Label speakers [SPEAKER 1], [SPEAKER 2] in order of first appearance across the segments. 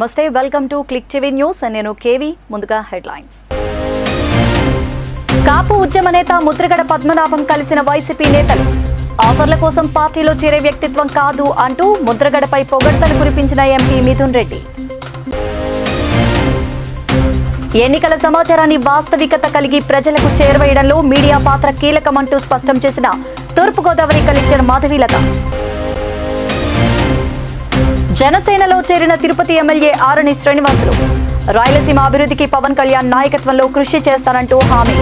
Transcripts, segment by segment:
[SPEAKER 1] నమస్తే, welcome to click TV news. నేను KV. ముందుగా హెడ్లైన్స్. కాపు ఉద్యమ నేత ముద్రగడ పద్మనాభం కలిసిన వైసీపీ నేతలు. ఆఫర్ల కోసం పార్టీలో చేరే వ్యక్తిత్వం కాదు అంటూ ముద్రగడపై పొగడ్తలు కురిపించిన ఎంపీ మిథున్ రెడ్డి. ఎన్నికల సమాచారాన్ని వాస్తవికత కలిగి ప్రజలకు చేరవేయడంలో మీడియా పాత్ర కీలకమంటూ స్పష్టం చేసిన తూర్పుగోదావరి కలెక్టర్ మాధవీలత. జనసేనలో చేరిన తిరుపతి ఎమ్మెల్యే ఆరణి శ్రీనివాసులు. రాయలసీమ అభివృద్ధికి పవన్ కళ్యాణ్ నాయకత్వంలో కృషి చేస్తానంటూ హామీ.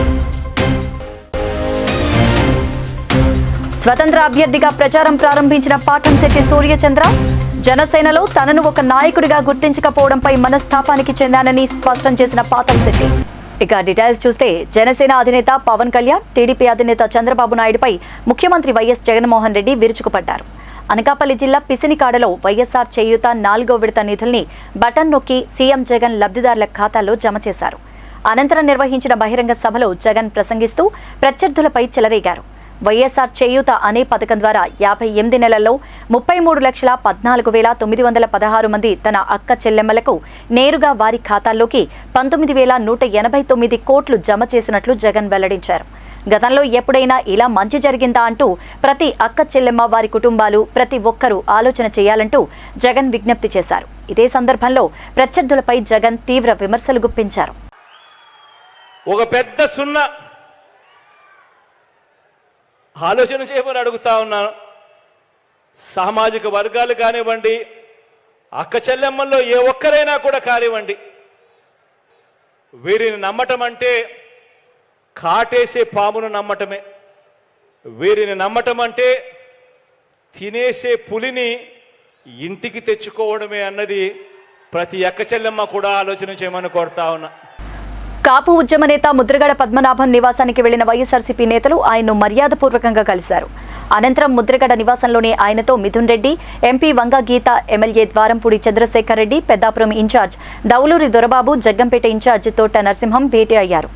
[SPEAKER 1] స్వతంత్ర అభ్యర్థిగా ప్రచారం ప్రారంభించిన పాటంశెట్టి సూర్యచంద్ర. జనసేనలో తనను ఒక నాయకుడిగా గుర్తించకపోవడంపై మనస్తాపానికి చెందానని స్పష్టం చేసిన పాటంశెట్టి. ఇక డీటెయిల్స్ చూస్తే, జనసేన అధినేత పవన్ కళ్యాణ్, టీడీపీ అధినేత చంద్రబాబు నాయుడుపై ముఖ్యమంత్రి వైఎస్ జగన్మోహన్ రెడ్డి విరుచుకుపడ్డారు. అనకాపల్లి జిల్లా పిసినికాడలో వైఎస్ఆర్ చేయూత 4వ విడత నిధుల్ని బటన్ నొక్కి సీఎం జగన్ లబ్ధిదారుల ఖాతాల్లో జమ చేశారు. అనంతరం నిర్వహించిన బహిరంగ సభలో జగన్ ప్రసంగిస్తూ ప్రత్యర్థులపై చెలరేగారు. వైఎస్ఆర్ చేయూత అనే పథకం ద్వారా 58 నెలల్లో 33,14,916 మంది తన అక్క చెల్లెమ్మలకు నేరుగా వారి ఖాతాల్లోకి 19,189 కోట్లు జమ చేసినట్లు జగన్ వెల్లడించారు. గతంలో ఎప్పుడైనా ఇలా మంచి జరిగిందా అంటూ ప్రతి అక్క చెల్లెమ్మ, వారి కుటుంబాలు, ప్రతి ఒక్కరూ ఆలోచన చేయాలంటూ జగన్ విజ్ఞప్తి చేశారు. ఇదే సందర్భంలో ప్రత్యర్థులపై జగన్ తీవ్ర విమర్శలు గుప్పించారు.
[SPEAKER 2] ఒక పెద్ద సున్నా ఆలోచన చేయమని అడుగుతా ఉన్నాను. సామాజిక వర్గాలు కానివ్వండి, అక్క చెల్లెమ్మల్లో ఏ ఒక్కరైనా కూడా కానివ్వండి, వీరిని నమ్మటం అంటే కాటేసే పామును నమ్మటమే. వీరిని నమ్మటం అంటే తినేసే పులిని ఇంటికి తెచ్చుకోవడమే అన్నది ప్రతి అక్క చెల్లెమ్మ కూడా ఆలోచన చేయమని కోరుతా ఉన్నా.
[SPEAKER 1] కాపు ఉద్యమ నేత ముద్రగడ పద్మనాభం నివాసానికి వెళ్లిన వైఎస్ఆర్సీపీ నేతలు ఆయన్ను మర్యాదపూర్వకంగా కలిశారు. అనంతరం ముద్రగడ నివాసంలోనే ఆయనతో Mithun Reddy, MP Vanga Geetha, MLA Dwarampudi Chandrasekhar Reddy, Peddapuram incharge Dauluri Dorababu, Jaggampeta incharge Thota Narasimham భేటీ అయ్యారు.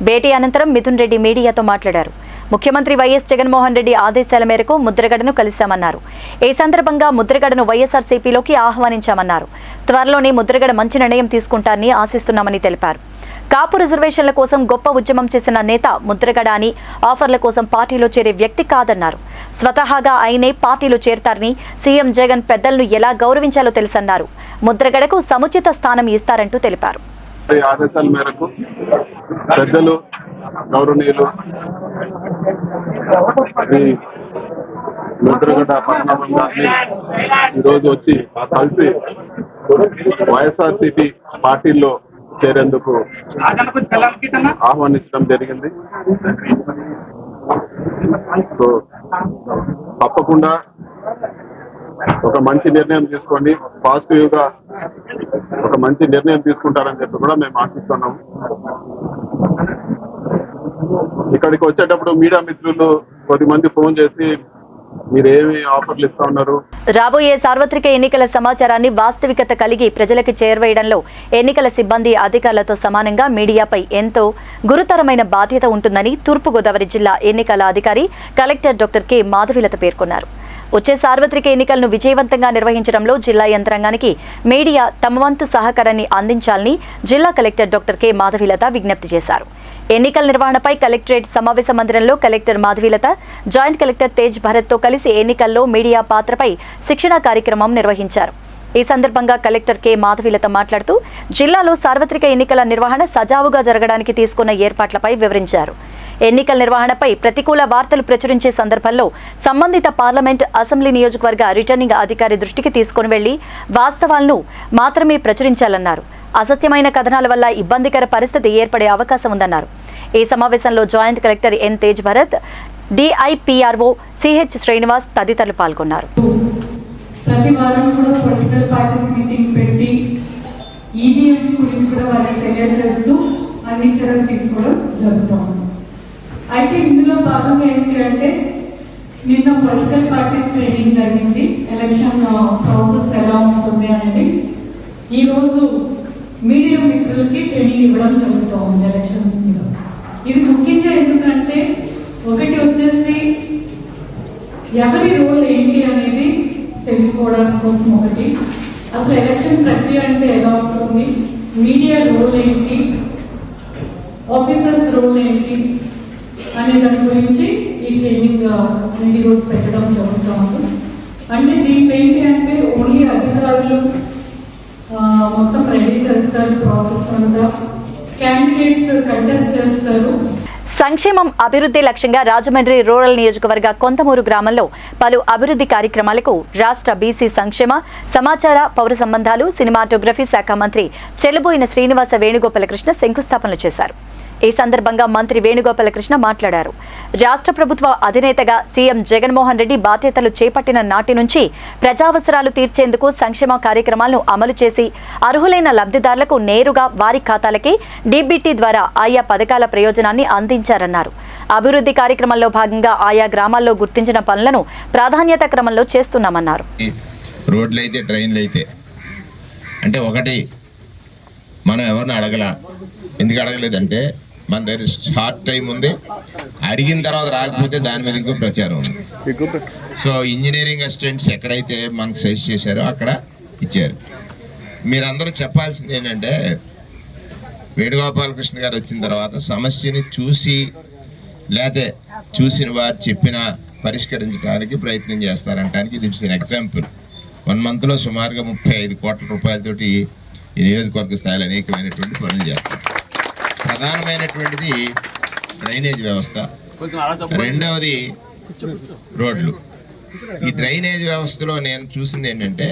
[SPEAKER 1] భేటీ అనంతరం మిథున్ రెడ్డి మీడియాతో మాట్లాడారు. ముఖ్యమంత్రి వైఎస్ జగన్మోహన్ రెడ్డి ఆదేశాల మేరకు ముద్రగడను కలిశామన్నారు. ఈ సందర్భంగా ముద్రగడను వైఎస్ఆర్సీపీలోకి ఆహ్వానించామన్నారు. త్వరలోనే ముద్రగడ మంచి నిర్ణయం తీసుకుంటారని ఆశిస్తున్నామని తెలిపారు. కాపు రిజర్వేషన్ల కోసం గొప్ప ఉద్యమం చేసిన నేత ముద్రగడ అని, ఆఫర్ల కోసం పార్టీలో చేరే వ్యక్తి కాదన్నారు. స్వతహాగా ఆయనే పార్టీలో చేరతారని, సీఎం జగన్ పెద్దలను ఎలా గౌరవించాలో తెలుసన్నారు. ముద్రగడకు సముచిత స్థానం ఇస్తారంటూ తెలిపారు.
[SPEAKER 3] ఆదేశాల మేరకు పెద్దలు గౌరవనీయులు ముద్రగడ పద్మనాభం గారిని ఈరోజు వచ్చి కలిసి వైఎస్ఆర్సీపీ పార్టీలో చేరేందుకు ఆహ్వానించడం జరిగింది. సో తప్పకుండా ఒక మంచి నిర్ణయం తీసుకోండి, పాజిటివ్ గా ఒక మంచి నిర్ణయం తీసుకుంటారని చెప్పి కూడా మేము ఆశిస్తున్నాం. ఇక్కడికి వచ్చేటప్పుడు మీడియా మిత్రులు కొద్దిమంది ఫోన్ చేసి మీరేమి ఆఫర్లు ఇస్తా ఉన్నారు.
[SPEAKER 1] రాబోయే సార్వత్రిక ఎన్నికల సమాచారాన్ని వాస్తవికత కలిగి ప్రజలకు చేరవేయడంలో ఎన్నికల సిబ్బంది, అధికారులతో సమానంగా మీడియాపై ఎంతో గురుతరమైన బాధ్యత ఉంటుందని తూర్పుగోదావరి జిల్లా ఎన్నికల అధికారి కలెక్టర్ డాక్టర్ కె మాధవీలత పేర్కొన్నారు. వచ్చే సార్వత్రిక ఎన్నికలను విజయవంతంగా నిర్వహించడంలో జిల్లా యంత్రాంగానికి మీడియా తమ వంతు సహకారాన్ని అందించాలని జిల్లా కలెక్టర్ డాక్టర్ కె మాధవీలత విజ్ఞప్తి చేశారు. ఎన్నికల నిర్వహణపై కలెక్టరేట్ సమావేశ మందిరంలో collector Madhavilatha, joint collector Tej భరత్తో కలిసి ఎన్నికల్లో మీడియా పాత్రపై శిక్షణా కార్యక్రమం నిర్వహించారు. ఈ సందర్భంగా కలెక్టర్ కె మాధవీలత మాట్లాడుతూ జిల్లాలో సార్వత్రిక ఎన్నికల నిర్వహణ సజావుగా జరగడానికి తీసుకున్న ఏర్పాట్లపై వివరించారు. ఎన్నికల నిర్వహణపై ప్రతికూల వార్తలు ప్రచురించే సందర్భంలో సంబంధిత పార్లమెంట్, అసెంబ్లీ నియోజకవర్గ రిటర్నింగ్ అధికారి దృష్టికి తీసుకుని వెళ్లి వాస్తవాలను మాత్రమే ప్రచురించాలన్నారు. అసత్యమైన కథనాల వల్ల ఇబ్బందికర పరిస్థితి ఏర్పడే అవకాశం ఉందన్నారు. ఈ సమావేశంలో joint collector N Tej Bharat, DIPRO C H Srinivas తదితరులు పాల్గొన్నారు.
[SPEAKER 4] ప్రతి వారం కూడా పొలిటికల్ పార్టీస్ మీటింగ్ పెట్టి ఈవీఎంస్ గురించి కూడా వాళ్ళకి తెలియజేస్తూ అన్ని చర్యలు తీసుకోవడం జరుగుతుంది. అయితే ఇందులో భాగంగా ఏంటి అంటే, నిన్న పొలిటికల్ పార్టీస్ ట్రైనింగ్ జరిగింది. ఎలక్షన్ ప్రాసెస్ ఎలా ఉంటుంది అనేది ఈ రోజు మీడియా మిత్రులకి ట్రైనింగ్ ఇవ్వడం జరుగుతూ ఉంది ఎలక్షన్స్ మీద. ఇది ముఖ్యంగా ఎందుకంటే, ఒకటి వచ్చేసి ఎవరి రోల్ ఏంటి అనేది తెలుసుకోవడం కోసం ఒకటి, అసలు ఎలక్షన్ ప్రక్రియ అంటే ఎలా ఉంటుంది, మీడియా రోల్ ఏంటి, ఆఫీసర్స్ రోల్ ఏంటి అనే దాని గురించి ఈ ట్రైనింగ్ అనేది రోజు పెట్టడం జరుగుతూ ఉంది. అంటే దీంట్లో ఏంటి అంటే ఓన్లీ అధికారులు మొత్తం రెడీ చేస్తారు, ప్రాసెస్ అంతా క్యాండిడేట్స్ కంటెస్ట్ చేస్తారు.
[SPEAKER 1] సంక్షేమం అభివృద్ధి లక్ష్యంగా రాజమండ్రి రూరల్ నియోజకవర్గ కొంతమూరు గ్రామంలో పలు అభివృద్ధి కార్యక్రమాలకు రాష్ట్ర బీసీ సంక్షేమ, సమాచార, పౌర సంబంధాలు, సినిమాటోగ్రఫీ శాఖ మంత్రి చెల్లుబోయిన శ్రీనివాస వేణుగోపాలకృష్ణ శంకుస్థాపనలు చేశారు. ఈ సందర్భంగా మంత్రి వేణుగోపాలకృష్ణ మాట్లాడారు. రాష్ట్ర ప్రభుత్వ అధినేతగా సీఎం జగన్మోహన్ రెడ్డి బాధ్యతలు చేపట్టిన నాటి నుంచి ప్రజావసరాలు తీర్చేందుకు సంక్షేమ కార్యక్రమాలను అమలు చేసి అర్హులైన లబ్ధిదారులకు నేరుగా వారి ఖాతాలకే డీబీటీ ద్వారా ఆయా పథకాల ప్రయోజనాన్ని అందించారన్నారు. అభివృద్ధి కార్యక్రమంలో భాగంగా ఆయా గ్రామాల్లో గుర్తించిన పనులను ప్రాధాన్యత క్రమంలో చేస్తున్నామన్నారు.
[SPEAKER 5] రోడ్లు అయితే, ట్రైన్లు అయితే అంటే ఒకటి మనం ఎవరిని అడగలా. ఎందుకు అడగలేదంటే మన దగ్గర షార్ట్ టైం ఉంది, అడిగిన తర్వాత రాకపోతే దాని మీద ఇంకో ప్రచారం ఉంది. సో ఇంజనీరింగ్ అసిస్టెంట్స్ ఎక్కడైతే మనకు సజెస్ట్ చేశారో అక్కడ ఇచ్చారు. మీరందరూ చెప్పాల్సింది ఏంటంటే వేణుగోపాలకృష్ణ గారు వచ్చిన తర్వాత సమస్యని చూసి లేకపోతే చూసిన వారు చెప్పిన పరిష్కరించడానికి ప్రయత్నం చేస్తారంటానికి ఇది ఇట్స్ ఎగ్జాంపుల్. 1 monthలో సుమారుగా 35 కోట్ల రూపాయలతోటి ఈ నియోజకవర్గ స్థాయిలో అనేకమైనటువంటి పనులు చేస్తారు. ప్రధానమైనటువంటిది డ్రైనేజ్ వ్యవస్థ, రెండవది రోడ్లు. ఈ డ్రైనేజ్ వ్యవస్థలో నేను చూసింది ఏంటంటే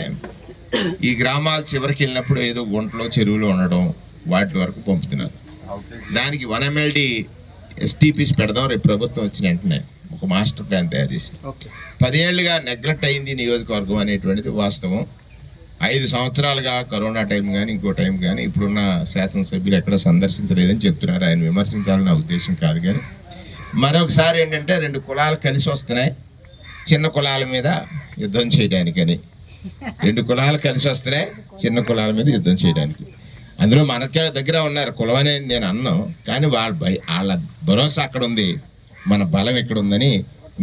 [SPEAKER 5] ఈ గ్రామాల చివరికి వెళ్ళినప్పుడు ఏదో గుంటలో, చెరువులో ఉండడం, వాటి వరకు పంపుతున్నారు. దానికి 1 MLD STPs పెడదాం రేపు ప్రభుత్వం వచ్చిన వెంటనే ఒక మాస్టర్ ప్లాన్ తయారు చేసి. 10 ఏళ్లుగా నెగ్లెక్ట్ అయింది నియోజకవర్గం అనేటువంటిది వాస్తవం. 5 సంవత్సరాలుగా కరోనా టైం కానీ ఇంకో టైం కానీ ఇప్పుడున్న శాసనసభ్యులు ఎక్కడ సందర్శించలేదని చెప్తున్నారు. ఆయన విమర్శించాలని నా ఉద్దేశం కాదు. కానీ మరొకసారి ఏంటంటే 2 కులాలు కలిసి వస్తున్నాయి చిన్న కులాల మీద యుద్ధం చేయడానికని. 2 కులాలు కలిసి వస్తున్నాయి చిన్న కులాల మీద యుద్ధం చేయడానికి. అందులో మనకే దగ్గర ఉన్నారు కులం అని నేను అన్నాను, కానీ వాళ్ళ భరోసా అక్కడ ఉంది, మన బలం ఎక్కడ ఉందని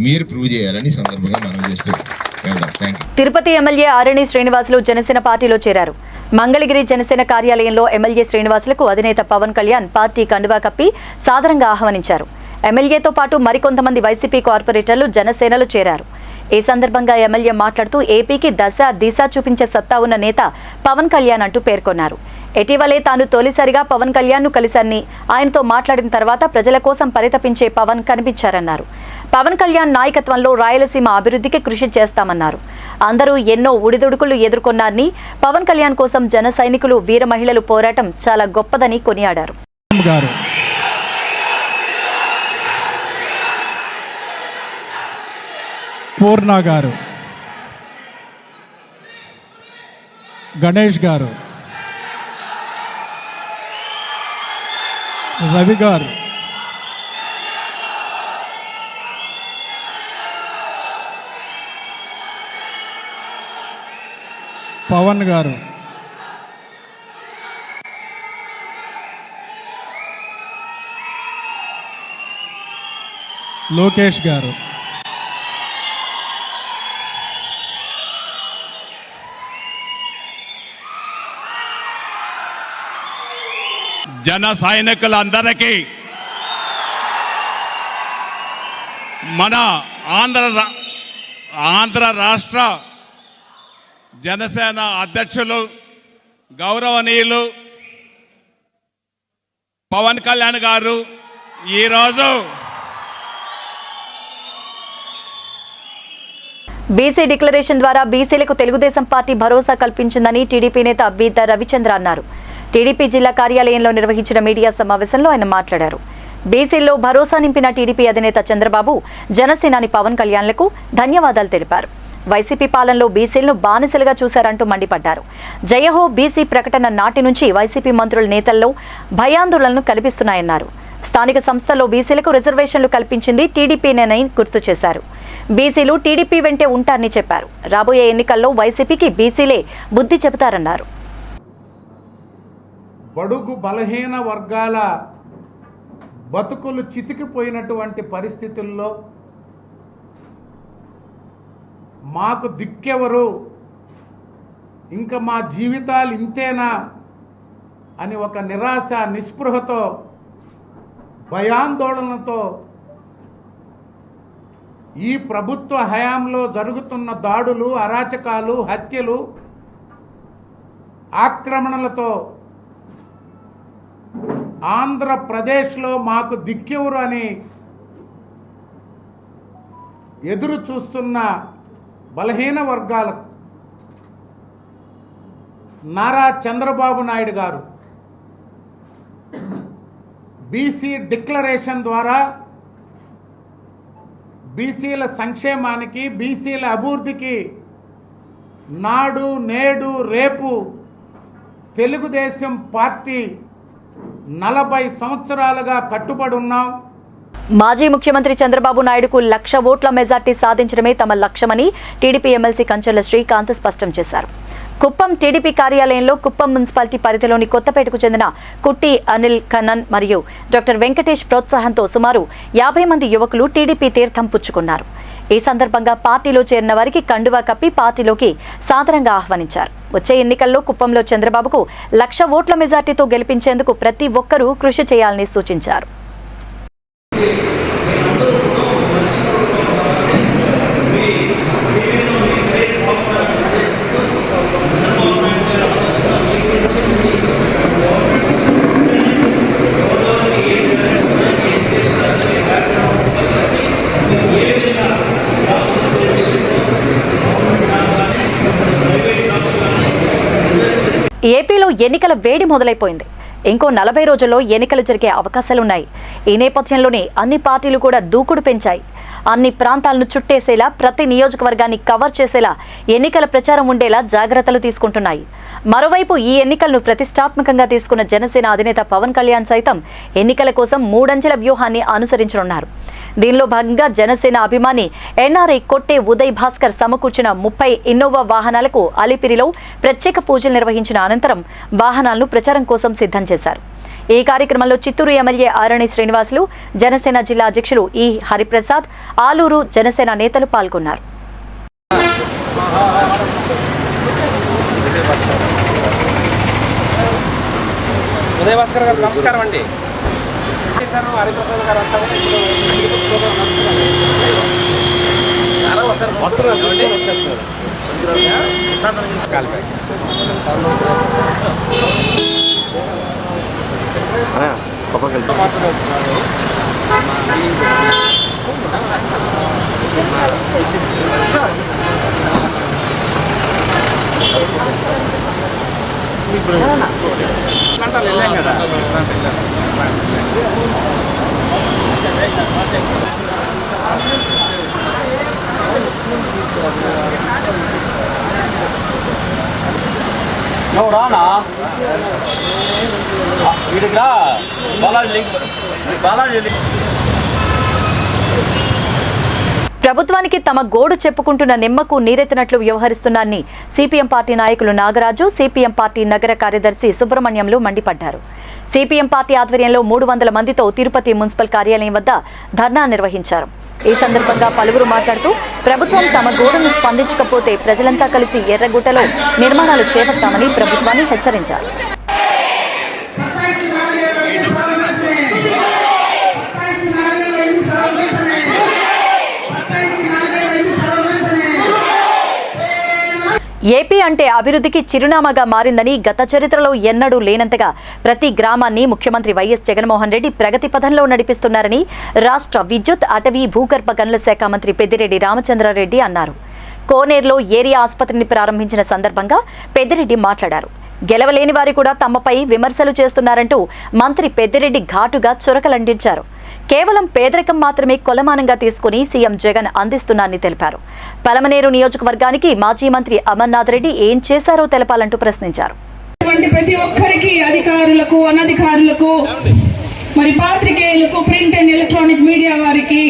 [SPEAKER 5] మీరు ప్రూవ్ చేయాలని సందర్భంగా మనం చేస్తూ వెళ్దాం.
[SPEAKER 1] తిరుపతి ఎమ్మెల్యే ఆరణి శ్రీనివాసులు జనసేన పార్టీలో చేరారు. మంగళగిరి జనసేన కార్యాలయంలో ఎమ్మెల్యే శ్రీనివాసులకు అధినేత పవన్ కళ్యాణ్ పార్టీ కండువా కప్పి సాదరంగా ఆహ్వానించారు. ఎమ్మెల్యేతో పాటు మరికొంతమంది వైసీపీ కార్పొరేటర్లు జనసేనలో చేరారు. ఈ సందర్భంగా ఎమ్మెల్యే మాట్లాడుతూ ఏపీకి దశ దిశ చూపించే సత్తా ఉన్న నేత పవన్ కళ్యాణ్ అంటూ పేర్కొన్నారు. ఇటీవలే తాను తొలిసారిగా పవన్ కళ్యాణ్ను కలిశారని, ఆయనతో మాట్లాడిన తర్వాత ప్రజల కోసం పరితపించే పవన్ కనిపించారన్నారు. పవన్ కళ్యాణ్ నాయకత్వంలో రాయలసీమ అభివృద్ధికి కృషి చేస్తామన్నారు. అందరూ ఎన్నో ఒడిదుడుకులు ఎదుర్కొన్నారని, పవన్ కళ్యాణ్ కోసం జన సైనికులు, వీర మహిళలు పోరాటం చాలా గొప్పదని కొనియాడారు.
[SPEAKER 6] పూర్ణ గారు, గణేష్ గారు, రవి గారు, పవన్ గారు, లోకేష్ గారు,
[SPEAKER 7] జన సైనికులందరికీ మన ఆంధ్ర రాష్ట్ర జనసేన అధ్యక్షులు గౌరవనీయులు పవన్ కళ్యాణ్ గారు ఈరోజు
[SPEAKER 1] బీసీ డిక్లరేషన్ ద్వారా బీసీలకు తెలుగుదేశం పార్టీ భరోసా కల్పించిందని టీడీపీ నేత బీద రవిచంద్ర అన్నారు. టీడీపీ జిల్లా కార్యాలయంలో నిర్వహించిన మీడియా సమావేశంలో ఆయన మాట్లాడారు. బీసీల్లో భరోసా నింపిన టీడీపీ అధినేత చంద్రబాబు, జనసేనాని పవన్ కళ్యాణ్లకు ధన్యవాదాలు తెలిపారు. వైసీపీ పాలనలో బీసీలను బానిసలుగా చూశారంటూ మండిపడ్డారు. జయహో బీసీ ప్రకటన నాటి నుంచి వైసీపీ మంత్రుల నేతల్లో భయాందోళనలు కల్పిస్తున్నాయన్నారు. స్థానిక సంస్థల్లో బీసీలకు రిజర్వేషన్లు కల్పించింది టీడీపీనేనని గుర్తు చేశారు. బీసీలు టీడీపీ వెంటే ఉంటారని చెప్పారు. రాబోయే ఎన్నికల్లో వైసీపీకి బీసీలే బుద్ధి చెబుతారన్నారు.
[SPEAKER 8] బడుగు బలహీన వర్గాల బతుకులు చితికిపోయినటువంటి పరిస్థితుల్లో మాకు దిక్కెవరు, ఇంకా మా జీవితాలు ఇంతేనా అని ఒక నిరాశ నిస్పృహతో భయాందోళనతో ఈ ప్రభుత్వ హయాంలో జరుగుతున్న దాడులు, అరాచకాలు, హత్యలు, ఆక్రమణలతో ఆంధ్రప్రదేశ్లో మాకు దిక్కెవరు అని ఎదురు చూస్తున్న బలహీన వర్గాలకు నారా చంద్రబాబు నాయుడు గారు బీసీ డిక్లరేషన్ ద్వారా బీసీల సంక్షేమానికి, బీసీల అభివృద్ధికి నాడు నేడు రేపు తెలుగుదేశం పార్టీ 40 సంవత్సరాలుగా కట్టుబడి ఉన్నాం.
[SPEAKER 1] మాజీ ముఖ్యమంత్రి చంద్రబాబు నాయుడుకు 1,00,000 ఓట్ల మెజార్టీ సాధించడమే తమ లక్ష్యమని టీడీపీ ఎమ్మెల్సీ కంచెల శ్రీకాంత్ స్పష్టం చేశారు. కుప్పం టీడీపీ కార్యాలయంలో కుప్పం మున్సిపాలిటీ పరిధిలోని కొత్తపేటకు చెందిన కుట్టి అనిల్ కన్నన్ మరియు డాక్టర్ వెంకటేష్ ప్రోత్సాహంతో సుమారు 50 మంది యువకులు టీడీపీ తీర్థం పుచ్చుకున్నారు. ఈ సందర్భంగా పార్టీలో చేరిన వారికి కండువా కప్పి పార్టీలోకి సాదరంగా ఆహ్వానించారు. వచ్చే ఎన్నికల్లో కుప్పంలో చంద్రబాబుకు 1,00,000 ఓట్ల మెజార్టీతో గెలిపించేందుకు ప్రతి ఒక్కరూ కృషి చేయాలని సూచించారు. ఏపీలో ఎన్నికల వేడి మొదలైపోయింది. ఇంకో 40 రోజుల్లో ఎన్నికలు జరిగే అవకాశాలున్నాయి. ఈ నేపథ్యంలోనే అన్ని పార్టీలు కూడా దూకుడు పెంచాయి. అన్ని ప్రాంతాలను చుట్టేసేలా, ప్రతి నియోజకవర్గాన్ని కవర్ చేసేలా ఎన్నికల ప్రచారం ఉండేలా జాగ్రత్తలు తీసుకుంటున్నాయి. మరోవైపు ఈ ఎన్నికలను ప్రతిష్టాత్మకంగా తీసుకున్న జనసేన అధినేత పవన్ కళ్యాణ్ సైతం ఎన్నికల కోసం 3 అంచెల వ్యూహాన్ని అనుసరించనున్నారు. దీనిలో భాగంగా జనసేన అభిమాని ఎన్ఆర్ఐ కొట్టే ఉదయ్ భాస్కర్ సమకూర్చిన 30 ఇన్నోవా వాహనాలకు అలిపిరిలో ప్రత్యేక పూజలు నిర్వహించిన అనంతరం వాహనాలను ప్రచారం కోసం సిద్ధం చేశారు. ఈ కార్యక్రమంలో చిత్తూరు ఎమ్మెల్యే ఆరణి శ్రీనివాసులు, జనసేన జిల్లా అధ్యక్షులు ఈ హరిప్రసాద్, ఆలూరు జనసేన నేతలు పాల్గొన్నారు.
[SPEAKER 9] ఉదయ్ భాస్కర్ గారు నమస్కారం అండి. హరిప్రసాద్ గారు అంతా వెళ్ళాం కదా.
[SPEAKER 10] నువ్వు రానా వీడికి రా. బాలాజీ
[SPEAKER 1] ప్రభుత్వానికి తమ గోడు చెప్పుకుంటున్న నిమ్మకు నీరెత్తినట్లు వ్యవహరిస్తున్నారని సిపిఎం పార్టీ నాయకులు నాగరాజు, సిపిఎం పార్టీ నగర కార్యదర్శి సుబ్రహ్మణ్యంలు మండిపడ్డారు. సిపిఎం పార్టీ ఆధ్వర్యంలో 300 మందితో తిరుపతి మున్సిపల్ కార్యాలయం వద్ద ధర్నా నిర్వహించారు. ఈ సందర్భంగా పలువురు మాట్లాడుతూ ప్రభుత్వం తమ గోడును స్పందించకపోతే ప్రజలంతా కలిసి ఎర్రగుట్టలో నిర్మాణాలు చేపడతామని ప్రభుత్వాన్ని హెచ్చరించారు. ఏపీ అంటే అభివృద్ధికి చిరునామాగా మారిందని, గత చరిత్రలో ఎన్నడూ లేనంతగా ప్రతి గ్రామాన్ని ముఖ్యమంత్రి వైఎస్ జగన్మోహన్ రెడ్డి ప్రగతి పథంలో నడిపిస్తున్నారని రాష్ట్ర విద్యుత్, అటవీ, భూగర్భ గనుల శాఖ మంత్రి పెద్దిరెడ్డి రామచంద్రారెడ్డి అన్నారు. కోనేరులో ఏరియా ఆసుపత్రిని ప్రారంభించిన సందర్భంగా పెద్దిరెడ్డి మాట్లాడారు. గెలవలేని వారు కూడా తమపై విమర్శలు చేస్తున్నారంటూ మంత్రి పెద్దిరెడ్డి ఘాటుగా చురకలంటించారు. కేవలం పేదరికం మాత్రమే కొలమానంగా తీసుకుని సీఎం జగన్ అందిస్తున్నారని తెలిపారు. పలమనేరు నియోజకవర్గానికి మాజీ మంత్రి అమర్నాథ్ రెడ్డి ఏం చేశారో తెలపాలంటూ ప్రశ్నించారు.
[SPEAKER 11] ప్రతి ఒక్కరికి, అధికారులకు, అనధికారులకు, మరి పాత్రికేయులకు, ప్రింట్ అండ్ ఎలక్ట్రానిక్ మీడియా వారికి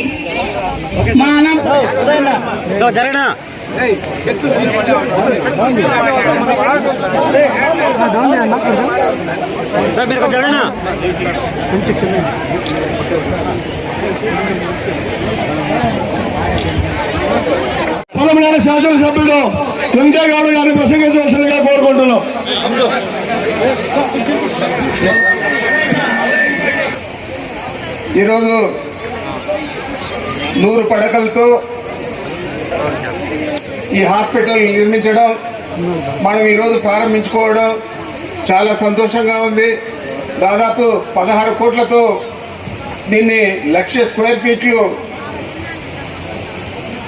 [SPEAKER 10] పొలమనేరు శాసనసభ్యుడు వెంకయ్యగౌడ గారిని ప్రసంగించవలసిందిగా కోరుకుంటున్నాం.
[SPEAKER 12] ఈరోజు 100 పడకలతో ఈ హాస్పిటల్ నిర్మించడం మనం ఈరోజు ప్రారంభించుకోవడం చాలా సంతోషంగా ఉంది. దాదాపు 16 కోట్లతో దీన్ని 1,00,000 స్క్వేర్ ఫీట్లు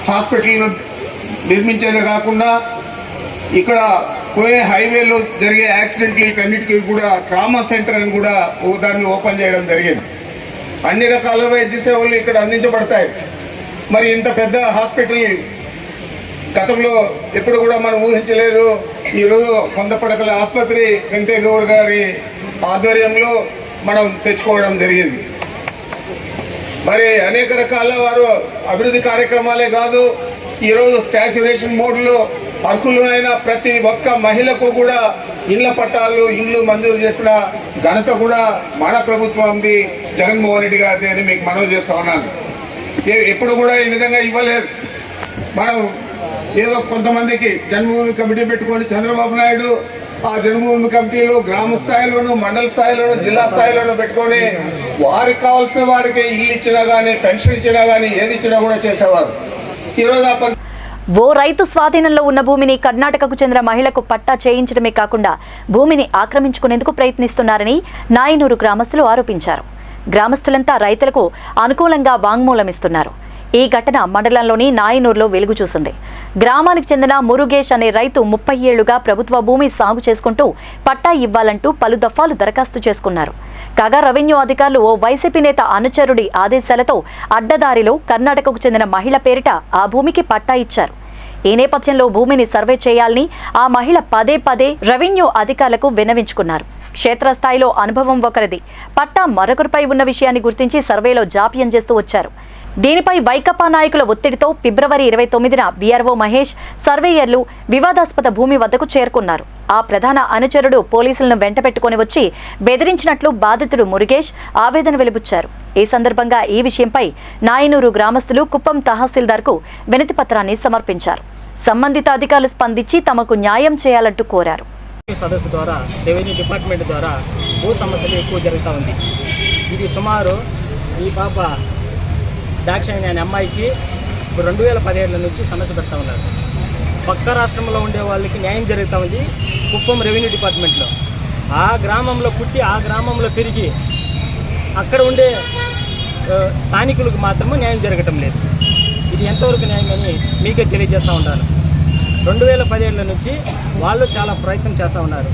[SPEAKER 12] హాస్పిటల్ను నిర్మించేదే కాకుండా ఇక్కడ పోయే హైవేలో జరిగే యాక్సిడెంట్లన్నిటికీ కూడా ట్రామా సెంటర్ అని కూడా దాన్ని ఓపెన్ చేయడం జరిగింది. అన్ని రకాల వైద్య సేవలు ఇక్కడ అందించబడతాయి. మరి ఇంత పెద్ద హాస్పిటల్ గతంలో ఎప్పుడు కూడా మనం ఊహించలేదు. ఈరోజు 100 పడకల ఆసుపత్రి వెంకయ్యగౌడ గారి ఆధ్వర్యంలో మనం తెచ్చుకోవడం జరిగింది. మరి అనేక రకాల వారు అభివృద్ధి కార్యక్రమాలే కాదు, ఈరోజు స్టాచ్యురేషన్ మోడ్లో అర్హులైన ప్రతి ఒక్క మహిళకు కూడా ఇళ్ల పట్టాలు ఇండ్లు మంజూరు చేసిన ఘనత కూడా మన ప్రభుత్వంది, జగన్మోహన్ రెడ్డి గారిది అని మీకు మనవి చేస్తా ఉన్నాను. ఎప్పుడు కూడా ఈ విధంగా ఇవ్వలేదు. మనం ఏదో కొంతమందికి జన్మభూమి కమిటీ పెట్టుకొని చంద్రబాబు నాయుడు ఆ జన్మభూమి కమిటీలో గ్రామ స్థాయిలోనూ మండల స్థాయిలోనూ జిల్లా స్థాయిలోనూ పెట్టుకొని వారికి కావాల్సిన వారికి ఇల్లు ఇచ్చినా కానీ పెన్షన్ ఇచ్చినా కానీ ఏది ఇచ్చినా కూడా చేసేవారు. ఈరోజు ఆ
[SPEAKER 1] ఓ రైతు స్వాధీనంలో ఉన్న భూమిని కర్ణాటకకు చెందిన మహిళకు పట్టా చేయించడమే కాకుండా భూమిని ఆక్రమించుకునేందుకు ప్రయత్నిస్తున్నారని నాయనూరు గ్రామస్తులు ఆరోపించారు. గ్రామస్తులంతా రైతులకు అనుకూలంగా వాంగ్మూలం ఇస్తున్నారు. ఈ ఘటన మండలంలోని నాయనూరులో వెలుగు చూసింది. గ్రామానికి చెందిన మురుగేష్ అనే రైతు 30 ఏళ్లుగా ప్రభుత్వ భూమి సాగు చేసుకుంటూ పట్టా ఇవ్వాలంటూ పలు దఫాలు దరఖాస్తు చేసుకున్నారు. కాగా రెవెన్యూ అధికారులు ఓ వైసీపీ నేత అనుచరుడి ఆదేశాలతో అడ్డదారిలో కర్ణాటకకు చెందిన మహిళ పేరిట ఆ భూమికి పట్టా ఇచ్చారు. ఈ నేపథ్యంలో భూమిని సర్వే చేయాలని ఆ మహిళ పదే రెవెన్యూ అధికారులకు విన్నవించుకున్నారు. క్షేత్రస్థాయిలో అనుభవం ఒకరిది, పట్టా మరొకరిపై ఉన్న విషయాన్ని గుర్తించి సర్వేలో జాప్యం చేస్తూ వచ్చారు. దీనిపై వైకాపా నాయకుల ఒత్తిడితో ఫిబ్రవరి 29న వీఆర్ఓ మహేష్, సర్వేయర్లు వివాదాస్పద భూమి వద్దకు చేరుకున్నారు. ఆ ప్రధాన అనుచరుడు పోలీసులను వెంటబెట్టుకుని వచ్చి బెదిరించినట్లు బాధితుడు మురుగేష్ ఆవేదన వెలిబుచ్చారు. ఈ సందర్భంగా ఈ విషయంపై నాయనూరు గ్రామస్తులు కుప్పం తహసీల్దార్కు వినతి పత్రాన్ని సమర్పించారు. సంబంధిత అధికారులు స్పందించి తమకు న్యాయం చేయాలంటూ కోరారు.
[SPEAKER 9] సదస్సు ద్వారా రెవెన్యూ డిపార్ట్మెంట్ ద్వారా భూ సమస్యలు ఎక్కువ జరుగుతూ ఉంది. ఇది సుమారు ఈ పాప దాక్షాయణి అనే అమ్మాయికి 2017 నుంచి సమస్య పెడతా ఉన్నారు. పక్క రాష్ట్రంలో ఉండే వాళ్ళకి న్యాయం జరుగుతూ ఉంది కుప్పం రెవెన్యూ డిపార్ట్మెంట్లో. ఆ గ్రామంలో పుట్టి ఆ గ్రామంలో పెరిగి అక్కడ ఉండే స్థానికులకు మాత్రమే న్యాయం జరగటం లేదు. ఇది ఎంతవరకు న్యాయం అని మీకే తెలియజేస్తూ ఉంటాను. 2017 నుంచి వాళ్ళు చాలా ప్రయత్నం చేస్తూ ఉన్నారు.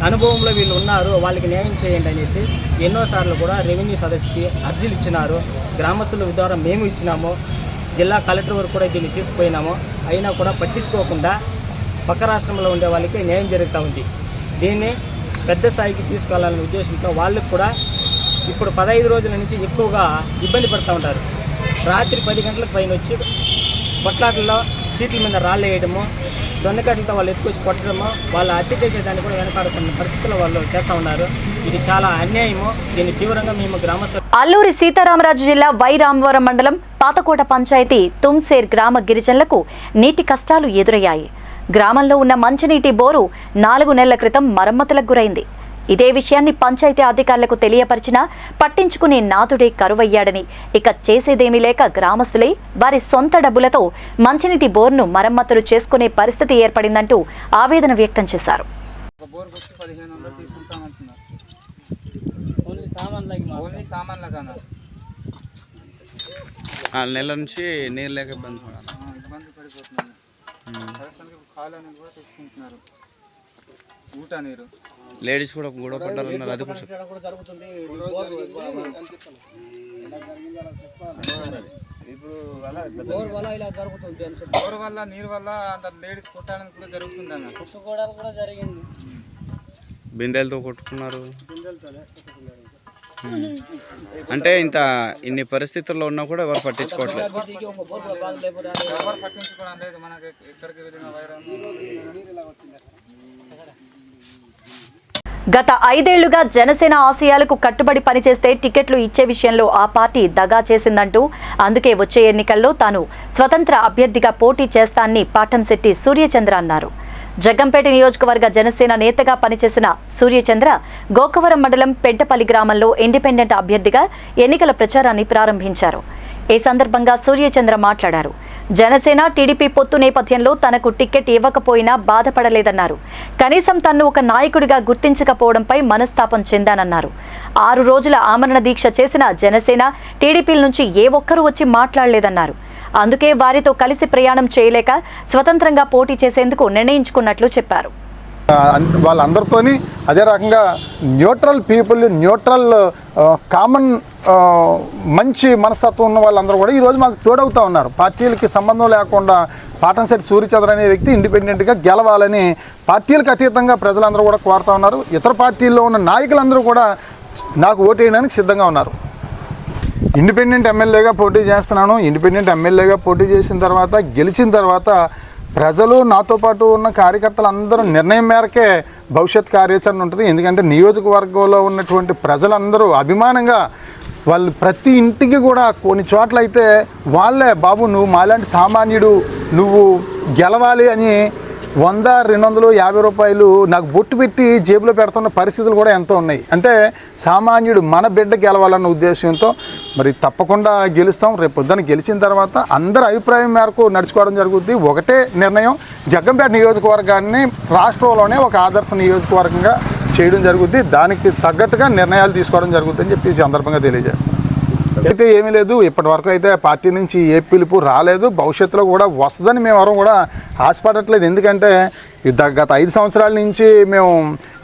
[SPEAKER 9] అనుభవంలో వీళ్ళు ఉన్నారు, వాళ్ళకి న్యాయం చేయండి అనేసి ఎన్నోసార్లు కూడా రెవెన్యూ సదస్సుకి అర్జీలు ఇచ్చినారు. గ్రామస్తుల ద్వారా మేము ఇచ్చినాము, జిల్లా కలెక్టర్ వరకు కూడా దీన్ని తీసుకుపోయినాము. అయినా కూడా పట్టించుకోకుండా పక్క రాష్ట్రంలో ఉండే వాళ్ళకి న్యాయం జరుగుతూ ఉంది. దీన్ని పెద్ద స్థాయికి తీసుకెళ్లాలనే ఉద్దేశంతో వాళ్ళకు కూడా ఇప్పుడు 15 రోజుల నుంచి ఎక్కువగా ఇబ్బంది పడుతూ ఉంటారు. రాత్రి 10 గంటలకు పైన వచ్చి కొట్లాటల్లో సీట్ల మీద రాళ్ళు వేయడము, దొండకాటలతో వాళ్ళు ఎత్తుకొచ్చి కొట్టడము, వాళ్ళు హత్య చేసేదాన్ని కూడా వెనకాడుతున్న పరిస్థితుల్లో వాళ్ళు చేస్తూ ఉన్నారు. ఇది చాలా అన్యాయము. దీన్ని తీవ్రంగా మేము గ్రామస్తులు.
[SPEAKER 1] అల్లూరి సీతారామరాజు జిల్లా వై రామవరం మండలం పాతకోట పంచాయతీ తుమ్సేర్ గ్రామ గిరిజనులకు నీటి కష్టాలు ఎదురయ్యాయి. గ్రామంలో ఉన్న మంచినీటి బోరు 4 నెలల క్రితం మరమ్మతులకు గురైంది. ఇదే విషయాన్ని పంచాయతీ అధికారులకు తెలియపరిచినా పట్టించుకునే నాథుడే కరువయ్యాడని, ఇక చేసేదేమీ లేక గ్రామస్తులే వారి సొంత డబ్బులతో మంచినీటి బోర్ను మరమ్మతులు చేసుకునే పరిస్థితి ఏర్పడిందంటూ ఆవేదన వ్యక్తం చేశారు.
[SPEAKER 13] 4 నెలల నుంచి నీరు లేక ఇబ్బంది
[SPEAKER 12] పడిపోతున్నాను. ఊట నీరు
[SPEAKER 13] లేడీస్ కూడా గొడవ పడ్డారన్నారు. అది కూడా
[SPEAKER 12] జరుగుతుంది. ఇప్పుడు బోర్ వల్ల నీరు వల్ల అంత లేడీస్ కొట్టడానికి కూడా జరుగుతుంది అన్న. కొట్టుకోవడానికి కూడా జరిగింది.
[SPEAKER 13] బిందెలతో కొట్టుకున్నారు. అంటే ఇన్ని పరిస్థితుల్లో ఉన్నా కూడా ఎవరు పట్టించుకోవట్లేదు.
[SPEAKER 12] ఎవరు పట్టించుకోవడం లేదు. మనకి ఎక్కడికి వెళ్ళిన వైరం
[SPEAKER 1] గత 5 ఏళ్లుగా జనసేన ఆశయాలకు కట్టుబడి పనిచేస్తే టికెట్లు ఇచ్చే విషయంలో ఆ పార్టీ దగా చేసిందంటూ, అందుకే వచ్చే ఎన్నికల్లో తాను స్వతంత్ర అభ్యర్థిగా పోటీ చేస్తానని పాటంశెట్టి సూర్యచంద్ర అన్నారు. జగ్గంపేట నియోజకవర్గ జనసేన నేతగా పనిచేసిన సూర్యచంద్ర గోకవరం మండలం పెంటపల్లి గ్రామంలో ఇండిపెండెంట్ అభ్యర్థిగా ఎన్నికల ప్రచారాన్ని ప్రారంభించారు. ఈ సందర్భంగా సూర్యచంద్ర మాట్లాడారు. జనసేన టీడీపీ పొత్తు నేపథ్యంలో తనకు టికెట్ ఇవ్వకపోయినా బాధపడలేదన్నారు. కనీసం తన్ను ఒక నాయకుడిగా గుర్తించకపోవడంపై మనస్తాపం చెందానన్నారు. 6 రోజుల ఆమరణ దీక్ష చేసిన జనసేన టీడీపీల నుంచి ఏ ఒక్కరూ వచ్చి మాట్లాడలేదన్నారు. అందుకే వారితో కలిసి ప్రయాణం చేయలేక స్వతంత్రంగా పోటీ చేసేందుకు నిర్ణయించుకున్నట్లు చెప్పారు.
[SPEAKER 14] వాళ్ళందరితోని అదే రకంగా న్యూట్రల్ పీపుల్, న్యూట్రల్ కామన్ మంచి మనస్తత్వం ఉన్న వాళ్ళందరూ కూడా ఈరోజు మాకు తోడవుతూ ఉన్నారు. పార్టీలకి సంబంధం లేకుండా పాటంశెట్టి సూర్యచంద్ర అనే వ్యక్తి ఇండిపెండెంట్గా గెలవాలని పార్టీలకు అతీతంగా ప్రజలందరూ కూడా కోరుతూ ఉన్నారు. ఇతర పార్టీల్లో ఉన్న నాయకులందరూ కూడా నాకు ఓటు వేయడానికి సిద్ధంగా ఉన్నారు. ఇండిపెండెంట్ ఎమ్మెల్యేగా పోటీ చేస్తున్నాను. ఇండిపెండెంట్ ఎమ్మెల్యేగా పోటీ చేసిన తర్వాత, గెలిచిన తర్వాత ప్రజలు నాతో పాటు ఉన్న కార్యకర్తలందరూ నిర్ణయం మేరకే భవిష్యత్ కార్యాచరణ ఉంటుంది. ఎందుకంటే నియోజకవర్గంలో ఉన్నటువంటి ప్రజలందరూ అభిమానంగా వాళ్ళు ప్రతి ఇంటికి కూడా కొన్ని చోట్ల అయితే వాళ్ళే, బాబు నువ్వు మాలాంటి సామాన్యుడు, నువ్వు గెలవాలి అని 100, 250 రూపాయలు నాకు బొట్టు పెట్టి జేబులో పెడుతున్న పరిస్థితులు కూడా ఎంతో ఉన్నాయి. అంటే సామాన్యుడు మన బిడ్డ గెలవాలన్న ఉద్దేశంతో మరి తప్పకుండా గెలుస్తాం. రేపు పొద్దున గెలిచిన తర్వాత అందరి అభిప్రాయం మేరకు నడుచుకోవడం జరుగుతుంది. ఒకటే నిర్ణయం, జగ్గంపేట నియోజకవర్గాన్ని రాష్ట్రంలోనే ఒక ఆదర్శ నియోజకవర్గంగా చేయడం జరుగుతుంది. దానికి తగ్గట్టుగా నిర్ణయాలు తీసుకోవడం జరుగుతుందని చెప్పి ఈ సందర్భంగా తెలియజేస్తాం. అయితే ఏమీ లేదు, ఇప్పటి వరకు అయితే పార్టీ నుంచి ఏ పిలుపు రాలేదు. భవిష్యత్తులో కూడా వస్తుందని మేము ఎవరు కూడా ఆశపడట్లేదు. ఎందుకంటే గత 5 సంవత్సరాల నుంచి మేము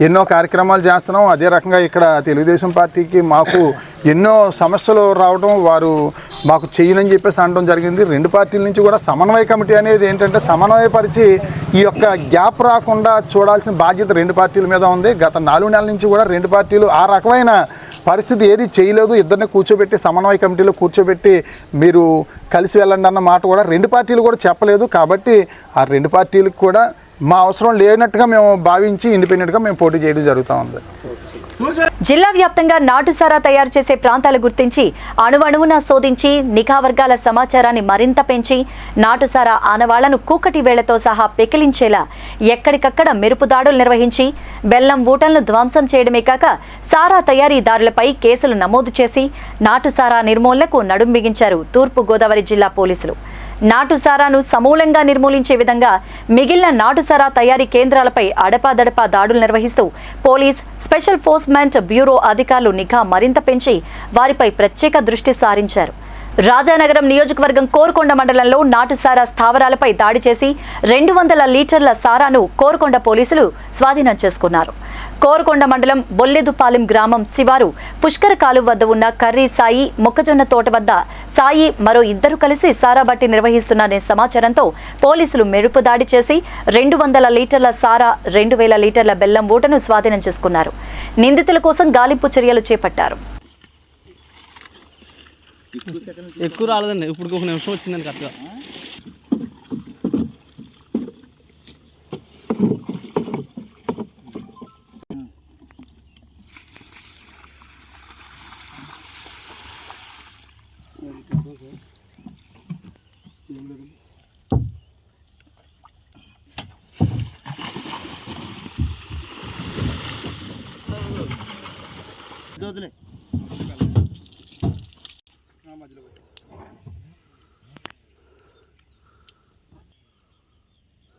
[SPEAKER 14] ఎన్నో కార్యక్రమాలు చేస్తున్నాం. అదే రకంగా ఇక్కడ తెలుగుదేశం పార్టీకి మాకు ఎన్నో సమస్యలు రావడం, వారు మాకు చేయనని చెప్పేసి అనడం జరిగింది. 2 పార్టీల నుంచి కూడా సమన్వయ కమిటీ అనేది ఏంటంటే సమన్వయపరిచి ఈ యొక్క గ్యాప్ రాకుండా చూడాల్సిన బాధ్యత 2 పార్టీల మీద ఉంది. గత 4 నెలల నుంచి కూడా 2 పార్టీలు ఆ రకమైన పరిస్థితి ఏది చేయలేదు. ఇద్దరిని కూర్చోబెట్టి సమన్వయ కమిటీలో కూర్చోబెట్టి మీరు కలిసి వెళ్ళండి అన్న మాట కూడా 2 పార్టీలు కూడా చెప్పలేదు. కాబట్టి ఆ 2 పార్టీలకు కూడా మా అవసరం లేనట్టుగా మేము భావించి ఇండిపెండెంట్గా మేము పోటీ చేయడం జరుగుతూ ఉంది.
[SPEAKER 1] జిల్లా వ్యాప్తంగా నాటుసారా తయారు చేసే ప్రాంతాలు గుర్తించి అణువణువున శోధించి నిఘా వర్గాల సమాచారాన్ని మరింత పెంచి నాటుసారా ఆనవాళ్లను కూకటి వేళ్లతో సహా పెకిలించేలా ఎక్కడికక్కడ మెరుపు దాడులు నిర్వహించి బెల్లం ఊటలను ధ్వంసం చేయడమే కాక సారా తయారీదారులపై కేసులు నమోదు చేసి నాటుసారా నిర్మూలనకు నడుం బిగించారు తూర్పు గోదావరి జిల్లా పోలీసులు. నాటుసారాను సమూలంగా నిర్మూలించే విధంగా మిగిలిన నాటుసారా తయారీ కేంద్రాలపై అడపాదడపా దాడులు నిర్వహిస్తూ పోలీస్, స్పెషల్ ఫోర్స్మెంట్ బ్యూరో అధికారులు నిఘా మరింత పెంచి వారిపై ప్రత్యేక దృష్టి సారించారు. రాజానగరం నియోజకవర్గం కోరుకొండ మండలంలో నాటుసారా స్థావరాలపై దాడి చేసి 200 లీటర్ల సారాను కోరుకొండ పోలీసులు స్వాధీనం చేసుకున్నారు. కోరుకొండ మండలం బొల్లెదుపాలెం గ్రామం శివారు పుష్కర కాలువ వద్ద ఉన్న కర్రీ సాయి, మొక్కజొన్న తోట వద్ద సాయి మరో 2 కలిసి సారా బట్టి నిర్వహిస్తున్నారనే సమాచారంతో పోలీసులు మెరుపు దాడి చేసి 200 లీటర్ల సారా, 2000 లీటర్ల బెల్లం ఊటను స్వాధీనం చేసుకున్నారు. నిందితుల కోసం గాలింపు చర్యలు చేపట్టారు.
[SPEAKER 9] ఎక్కువ రాలేదండి, ఇప్పుడు 1 నిమిషం వచ్చిందండి కరెక్ట్గా.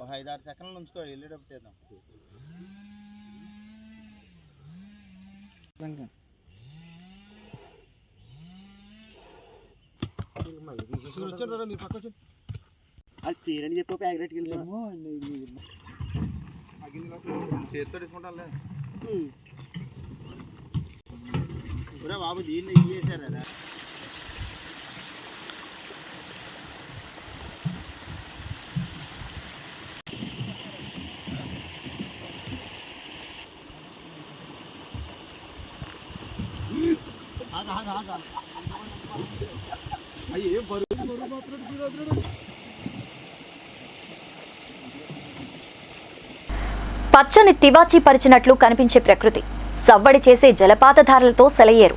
[SPEAKER 13] ఒక 5-6 సెకండ్లు ఉంచుకో, వెళ్ళేటప్పుడు చేద్దాం.
[SPEAKER 9] అది తీరని చెప్పి ప్యాకెట్కి వెళ్ళాము.
[SPEAKER 13] చేతితో తీసుకుంటానులే బాబు, దీన్ని చేశారా? అయ్యే
[SPEAKER 1] పచ్చని తివాచీ పరిచినట్లు కనిపించే ప్రకృతి, సవ్వడి చేసే జలపాతధారలతో సెలయేరు,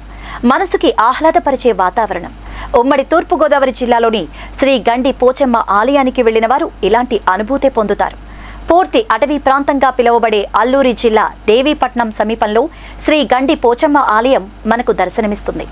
[SPEAKER 1] మనసుకి ఆహ్లాదపరిచే వాతావరణం. ఉమ్మడి తూర్పుగోదావరి జిల్లాలోని శ్రీ గండి పోచమ్మ ఆలయానికి వెళ్లిన వారు ఇలాంటి అనుభూతే పొందుతారు. పూర్తి అటవీ ప్రాంతంగా పిలువబడే అల్లూరి జిల్లా దేవీపట్నం సమీపంలో శ్రీ గండి పోచమ్మ ఆలయం మనకు దర్శనమిస్తుంది.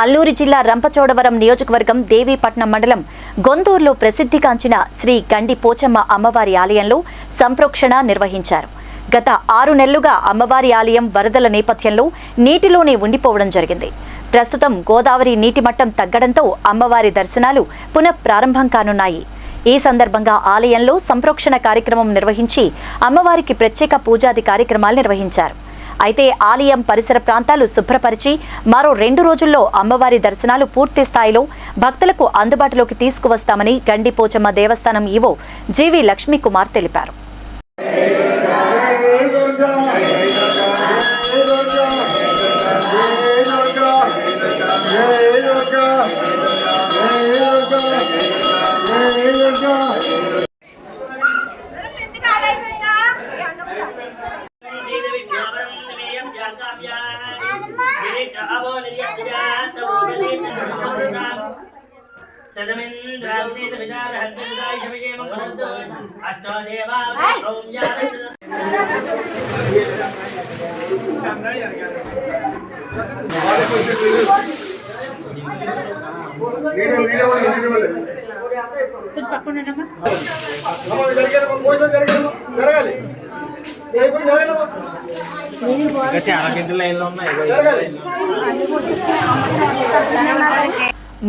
[SPEAKER 1] అల్లూరి జిల్లా రంపచోడవరం నియోజకవర్గం దేవీపట్నం మండలం గొంతూరులో ప్రసిద్ధిగాంచిన శ్రీ గండి పోచమ్మ అమ్మవారి ఆలయంలో సంప్రోక్షణ నిర్వహించారు. గత 6 నెలలుగా అమ్మవారి ఆలయం వరదల నేపథ్యంలో నీటిలోనే ఉండిపోవడం జరిగింది. ప్రస్తుతం గోదావరి నీటి మట్టం తగ్గడంతో అమ్మవారి దర్శనాలు పునఃప్రారంభం కానున్నాయి. ఈ సందర్భంగా ఆలయంలో సంప్రోక్షణ కార్యక్రమం నిర్వహించి అమ్మవారికి ప్రత్యేక పూజాది కార్యక్రమాలు నిర్వహించారు. అయితే ఆలయం పరిసర ప్రాంతాలు శుభ్రపరిచి మరో 2 రోజుల్లో అమ్మవారి దర్శనాలు పూర్తి స్థాయిలో భక్తులకు అందుబాటులోకి తీసుకువస్తామని గండి పోచమ్మ దేవస్థానం ఈవో జీవి లక్ష్మీకుమార్ తెలిపారు.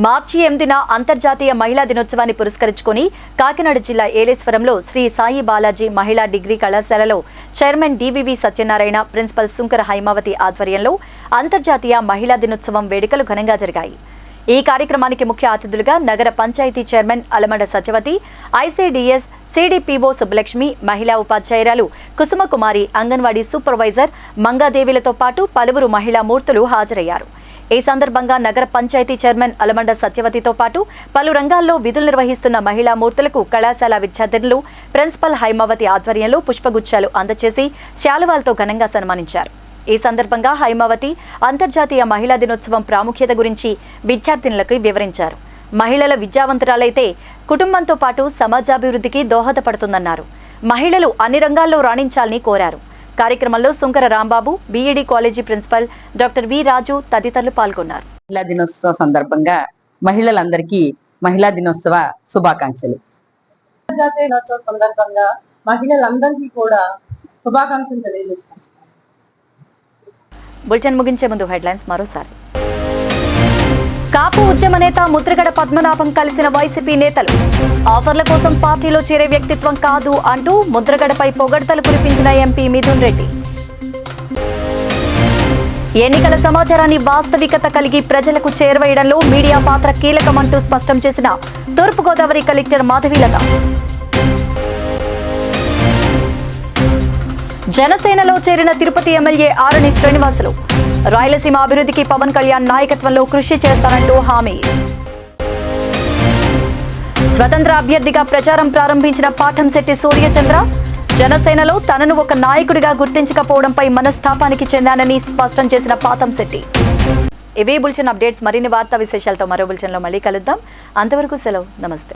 [SPEAKER 1] మార్చి 8న అంతర్జాతీయ మహిళా దినోత్సవాన్ని పురస్కరించుకుని కాకినాడ జిల్లా ఏలేశ్వరంలో శ్రీ సాయి బాలాజీ మహిళా డిగ్రీ కళాశాలలో chairman D V V Satyanarayana, principal Sunkara Haimavathi ఆధ్వర్యంలో అంతర్జాతీయ మహిళా దినోత్సవం వేడుకలు ఘనంగా జరిగాయి. ఈ కార్యక్రమానికి ముఖ్య అతిథులుగా Nagar panchayat chairman Alamada Satyavathi, ICDS CDPO Subbalakshmi, మహిళా ఉపాధ్యాయురాలు కుసుమకుమారి, అంగన్వాడీ సూపర్వైజర్ మంగాదేవిలతో పాటు పలువురు మహిళా మూర్తులు హాజరయ్యారు. ఈ సందర్భంగా నగర పంచాయతీ చైర్మన్ అలమండ సత్యవతితో పాటు పలు రంగాల్లో విధులు నిర్వహిస్తున్న మహిళా మూర్తులకు కళాశాల విద్యార్థినులు ప్రిన్సిపల్ హైమావతి ఆధ్వర్యంలో పుష్పగుచ్చాలు అందజేసి శాలువాలతో ఘనంగా సన్మానించారు. ఈ సందర్భంగా హైమావతి అంతర్జాతీయ మహిళా దినోత్సవం ప్రాముఖ్యత గురించి విద్యార్థినులకు వివరించారు. మహిళల విద్యావంతురాలైతే కుటుంబంతో పాటు సమాజాభివృద్ధికి దోహదపడుతుందన్నారు. మహిళలు అన్ని రంగాల్లో రాణించాలని కోరారు. కార్యక్రమంలో Sunkara Rambabu, BEd college principal doctor V Raju తదితరులు పాల్గొన్నారు.
[SPEAKER 15] మహిళా దినోత్సవ సందర్భంగా మహిళలందరికీ మహిళా దినోత్సవ శుభాకాంక్షలు. అంతర్జాతీయ దినోత్సవ సందర్భంగా మహిళలందరికీ కూడా శుభాకాంక్షలు తెలియజేస్తాం.
[SPEAKER 1] బులెటిన్ ముగించే ముందు హెడ్లైన్స్ మరోసారి. కాపు ఉద్యమ నేత ముద్రగడ పద్మనాభం కలిసిన వైసీపీ నేతలు. ఆఫర్ల కోసం పార్టీలో చేరే వ్యక్తిత్వం కాదు అంటూ ముద్రగడపై పొగడ్తలు కురిపించిన ఎంపీ మిథున్ రెడ్డి. ఎన్నికల సమాచారాన్ని వాస్తవికత కలిగి ప్రజలకు చేరవేయడంలో మీడియా పాత్ర కీలకమంటూ స్పష్టం చేసిన తూర్పుగోదావరి కలెక్టర్ మాధవీలత. జనసేనలో చేరిన తిరుపతి ఎమ్మెల్యే ఆరణి శ్రీనివాసులు. రాయలసీమ అభివృద్ధికి పవన్ కళ్యాణ్ నాయకత్వంలో కృషి చేస్తారంటూ హామీ. స్వతంత్ర అభ్యర్థిగా ప్రచారం ప్రారంభించిన పాఠంశెట్టి సూర్యచంద్ర. జనసేనలో తనను ఒక నాయకుడిగా గుర్తించకపోవడంపై మనస్తాపానికి చెందానని స్పష్టం చేసిన పాతంశెట్టి. ఇవే బులెటిన్ అప్డేట్స్. మరిన్ని వార్తా విశేషాలతో మరో బులెటిన్లో మళ్ళీ కలుద్దాం. అంతవరకు సెలవు. నమస్తే.